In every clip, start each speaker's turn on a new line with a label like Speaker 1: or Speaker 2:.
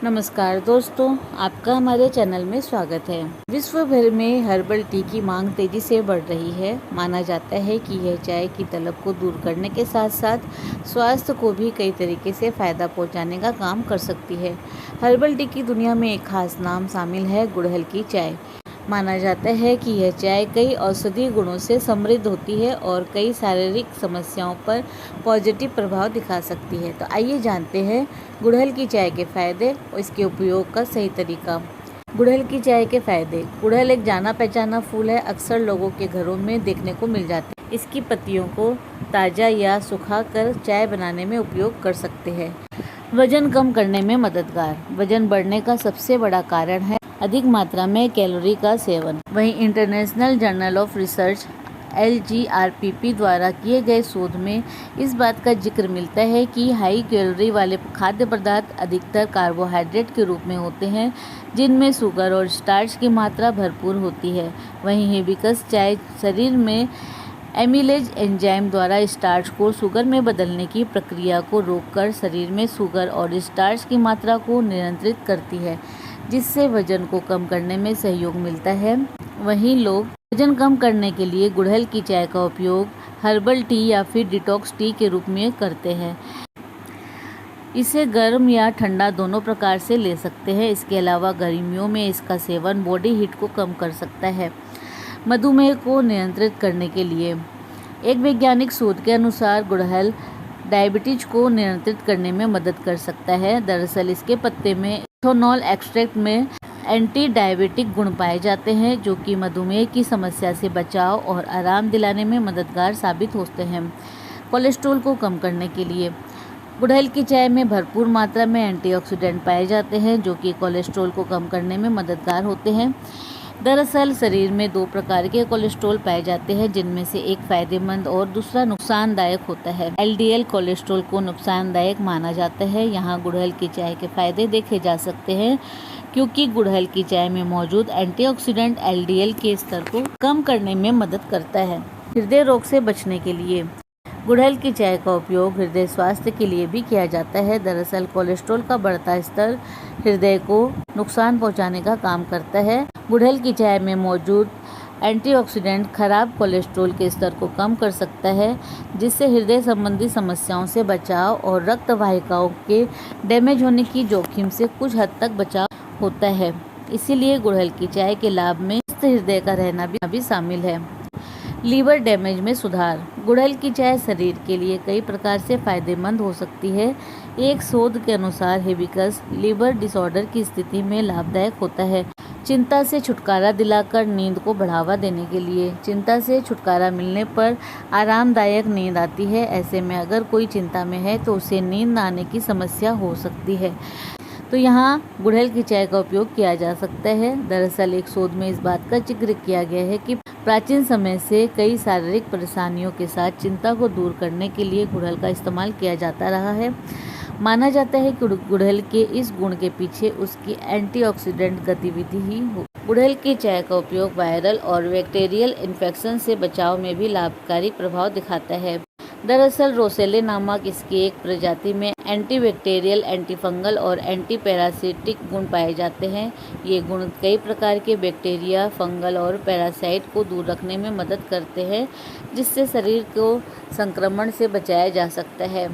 Speaker 1: नमस्कार दोस्तों, आपका हमारे चैनल में स्वागत है। विश्व भर में हर्बल टी की मांग तेजी से बढ़ रही है। माना जाता है कि यह चाय की तलब को दूर करने के साथ साथ स्वास्थ्य को भी कई तरीके से फ़ायदा पहुंचाने का काम कर सकती है। हर्बल टी की दुनिया में एक खास नाम शामिल है, गुड़हल की चाय। माना जाता है कि यह चाय कई औषधीय गुणों से समृद्ध होती है और कई शारीरिक समस्याओं पर पॉजिटिव प्रभाव दिखा सकती है। तो आइए जानते हैं गुड़हल की चाय के फायदे और इसके उपयोग का सही तरीका। गुड़हल की चाय के फायदे। गुड़हल एक जाना पहचाना फूल है, अक्सर लोगों के घरों में देखने को मिल जाती है। इसकी पत्तियों को ताज़ा या सुखाकर चाय बनाने में उपयोग कर सकते हैं। वजन कम करने में मददगार। वजन बढ़ने का सबसे बड़ा कारण है अधिक मात्रा में कैलोरी का सेवन। वहीं international journal of research LGRPP द्वारा किए गए शोध में इस बात का जिक्र मिलता है कि हाई कैलोरी वाले खाद्य पदार्थ अधिकतर कार्बोहाइड्रेट के रूप में होते हैं, जिनमें शुगर और स्टार्च की मात्रा भरपूर होती है। वहीं हिबिस्कस चाय शरीर में एमिलेज एंजाइम द्वारा स्टार्च को शुगर में बदलने की प्रक्रिया को रोककर शरीर में शुगर और स्टार्च की मात्रा को नियंत्रित करती है, जिससे वजन को कम करने में सहयोग मिलता है। वहीं लोग वजन कम करने के लिए गुड़हल की चाय का उपयोग हर्बल टी या फिर डिटॉक्स टी के रूप में करते हैं। इसे गर्म या ठंडा दोनों प्रकार से ले सकते हैं। इसके अलावा गर्मियों में इसका सेवन बॉडी हीट को कम कर सकता है। मधुमेह को नियंत्रित करने के लिए एक वैज्ञानिक शोध के अनुसार गुड़हल डायबिटीज को नियंत्रित करने में मदद कर सकता है। दरअसल इसके पत्ते में इथेनॉल एक्सट्रैक्ट में एंटी डायबिटिक गुण पाए जाते हैं, जो कि मधुमेह की समस्या से बचाव और आराम दिलाने में मददगार साबित होते हैं। कोलेस्ट्रॉल को कम करने के लिए गुड़हल की चाय में भरपूर मात्रा में एंटीऑक्सीडेंट पाए जाते हैं, जो कि कोलेस्ट्रॉल को कम करने में मददगार होते हैं। दरअसल शरीर में दो प्रकार के कोलेस्ट्रॉल पाए जाते हैं, जिनमें से एक फायदेमंद और दूसरा नुकसानदायक होता है। LDL कोलेस्ट्रॉल को नुकसानदायक माना जाता है। यहाँ गुड़हल की चाय के फायदे देखे जा सकते हैं, क्योंकि गुड़हल की चाय में मौजूद एंटीऑक्सीडेंट LDL के स्तर को कम करने में मदद करता है। हृदय रोग से बचने के लिए गुड़हल की चाय का उपयोग हृदय स्वास्थ्य के लिए भी किया जाता है। दरअसल कोलेस्ट्रॉल का बढ़ता स्तर हृदय को नुकसान पहुंचाने का काम करता है। गुड़हल की चाय में मौजूद एंटीऑक्सीडेंट खराब कोलेस्ट्रॉल के स्तर को कम कर सकता है, जिससे हृदय संबंधी समस्याओं से बचाव और रक्त वाहिकाओं के डैमेज होने की जोखिम से कुछ हद तक बचाव होता है। इसीलिए गुड़हल की चाय के लाभ में स्वस्थ हृदय का रहना भी शामिल है। लीवर डैमेज में सुधार। गुड़हल की चाय शरीर के लिए कई प्रकार से फायदेमंद हो सकती है। एक शोध के अनुसार हिबिस्कस लीवर डिसऑर्डर की स्थिति में लाभदायक होता है। चिंता से छुटकारा दिलाकर नींद को बढ़ावा देने के लिए चिंता से छुटकारा मिलने पर आरामदायक नींद आती है। ऐसे में अगर कोई चिंता में है तो उसे नींद न आने की समस्या हो सकती है, तो यहाँ गुड़हल की चाय का उपयोग किया जा सकता है। दरअसल एक शोध में इस बात का जिक्र किया गया है कि प्राचीन समय से कई शारीरिक परेशानियों के साथ चिंता को दूर करने के लिए गुड़हल का इस्तेमाल किया जाता रहा है। माना जाता है कि गुड़हल के इस गुण के पीछे उसकी एंटीऑक्सीडेंट गतिविधि ही हो। गुड़हल की चाय का उपयोग वायरल और बैक्टीरियल इन्फेक्शन से बचाव में भी लाभकारी प्रभाव दिखाता है। दरअसल रोसेले नामक इसकी एक प्रजाति में एंटीबैक्टीरियल, एंटीफंगल और एंटी पैरासिटिक गुण पाए जाते हैं। ये गुण कई प्रकार के बैक्टीरिया, फंगल और पैरासाइट को दूर रखने में मदद करते हैं, जिससे शरीर को संक्रमण से बचाया जा सकता है।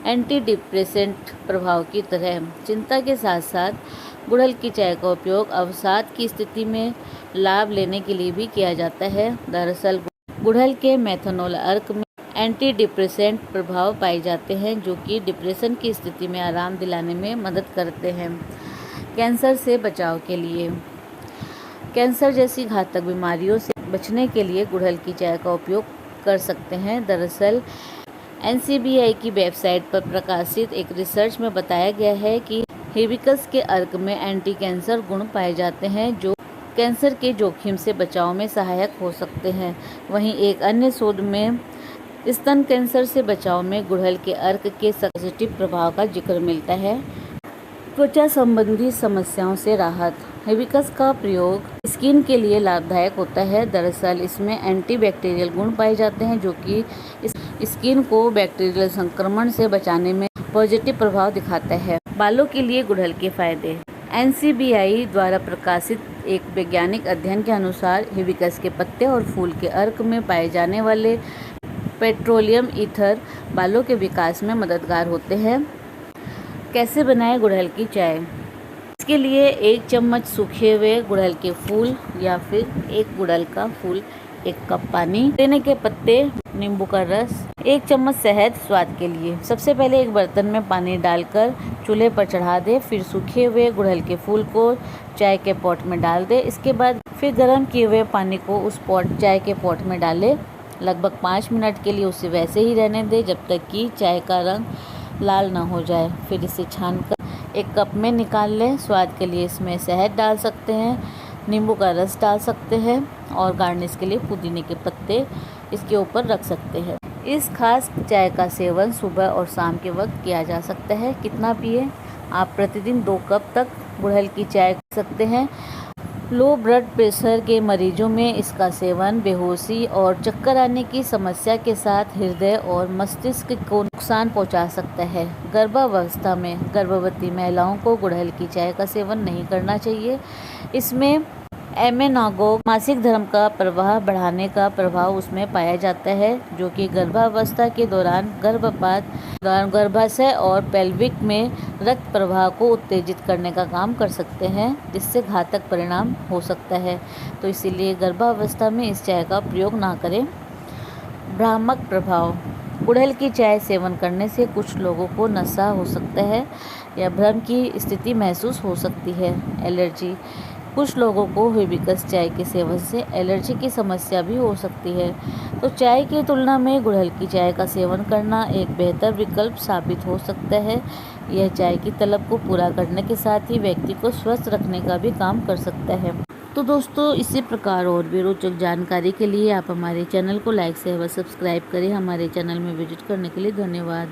Speaker 1: एंटी डिप्रेसेंट प्रभाव की तरह चिंता के साथ साथ गुड़हल की चाय का उपयोग अवसाद की स्थिति में लाभ लेने के लिए भी किया जाता है। दरअसल गुड़हल के मेथनॉल अर्क में एंटी डिप्रेसेंट प्रभाव पाए जाते हैं, जो कि डिप्रेशन की स्थिति में आराम दिलाने में मदद करते हैं। कैंसर से बचाव के लिए कैंसर जैसी घातक बीमारियों से बचने के लिए गुड़हल की चाय का उपयोग कर सकते हैं। दरअसल NCBI की वेबसाइट पर प्रकाशित एक रिसर्च में बताया गया है कि हिबिस्कस के अर्क में एंटी कैंसर गुण पाए जाते हैं, जो कैंसर के जोखिम से बचाव में सहायक हो सकते हैं। वहीं एक अन्य शोध में स्तन कैंसर से बचाव में गुड़हल के अर्क के पॉजिटिव प्रभाव का जिक्र मिलता है। त्वचा संबंधी समस्याओं से राहत। हिबिस्कस का प्रयोग स्किन के लिए लाभदायक होता है। दरअसल इसमें एंटीबैक्टीरियल गुण पाए जाते हैं, जो कि स्किन को बैक्टीरियल संक्रमण से बचाने में पॉजिटिव प्रभाव दिखाता है। बालों के लिए गुड़हल के फायदे। NCBI द्वारा प्रकाशित एक वैज्ञानिक अध्ययन के अनुसार हिबिस्कस के पत्ते और फूल के अर्क में पाए जाने वाले पेट्रोलियम ईथर बालों के विकास में मददगार होते हैं। कैसे बनाएं गुड़हल की चाय? इसके लिए 1 चम्मच सूखे हुए गुड़हल के फूल या फिर 1 गुड़हल का फूल, 1 कप पानी, पुदीने के पत्ते, नींबू का रस, 1 चम्मच शहद स्वाद के लिए। सबसे पहले एक बर्तन में पानी डालकर चूल्हे पर चढ़ा दें, फिर सूखे हुए गुड़हल के फूल को चाय के पॉट में डाल दें। इसके बाद फिर गर्म किए हुए पानी को उस चाय के पॉट में डालें। लगभग 5 मिनट के लिए उसे वैसे ही रहने दें जब तक कि चाय का रंग लाल ना हो जाए। फिर इसे छानकर एक कप में निकाल लें। स्वाद के लिए इसमें शहद डाल सकते हैं, नींबू का रस डाल सकते हैं और गार्निश के लिए पुदीने के पत्ते इसके ऊपर रख सकते हैं। इस खास चाय का सेवन सुबह और शाम के वक्त किया जा सकता है। कितना पिए? आप प्रतिदिन 2 कप तक गुड़हल की चाय पी सकते हैं। लो ब्लड प्रेशर के मरीजों में इसका सेवन बेहोशी और चक्कर आने की समस्या के साथ हृदय और मस्तिष्क को नुकसान पहुंचा सकता है। गर्भावस्था में गर्भवती महिलाओं को गुड़हल की चाय का सेवन नहीं करना चाहिए। इसमें एमेनागो मासिक धर्म का प्रवाह बढ़ाने का प्रभाव उसमें पाया जाता है, जो कि गर्भावस्था के दौरान गर्भपात, गर्भाशय और पेल्विक में रक्त प्रवाह को उत्तेजित करने का काम कर सकते हैं, जिससे घातक परिणाम हो सकता है। तो इसीलिए गर्भावस्था में इस चाय का प्रयोग ना करें। भ्रामक प्रभाव। गुड़हल की चाय सेवन करने से कुछ लोगों को नशा हो सकता है या भ्रम की स्थिति महसूस हो सकती है। एलर्जी। कुछ लोगों को हिबिस्कस चाय के सेवन से एलर्जी की समस्या भी हो सकती है। तो चाय की तुलना में गुड़हल की चाय का सेवन करना एक बेहतर विकल्प साबित हो सकता है। यह चाय की तलब को पूरा करने के साथ ही व्यक्ति को स्वस्थ रखने का भी काम कर सकता है। तो दोस्तों, इसी प्रकार और भी रोचक जानकारी के लिए आप हमारे चैनल को लाइक से व सब्सक्राइब करें। हमारे चैनल में विजिट करने के लिए धन्यवाद।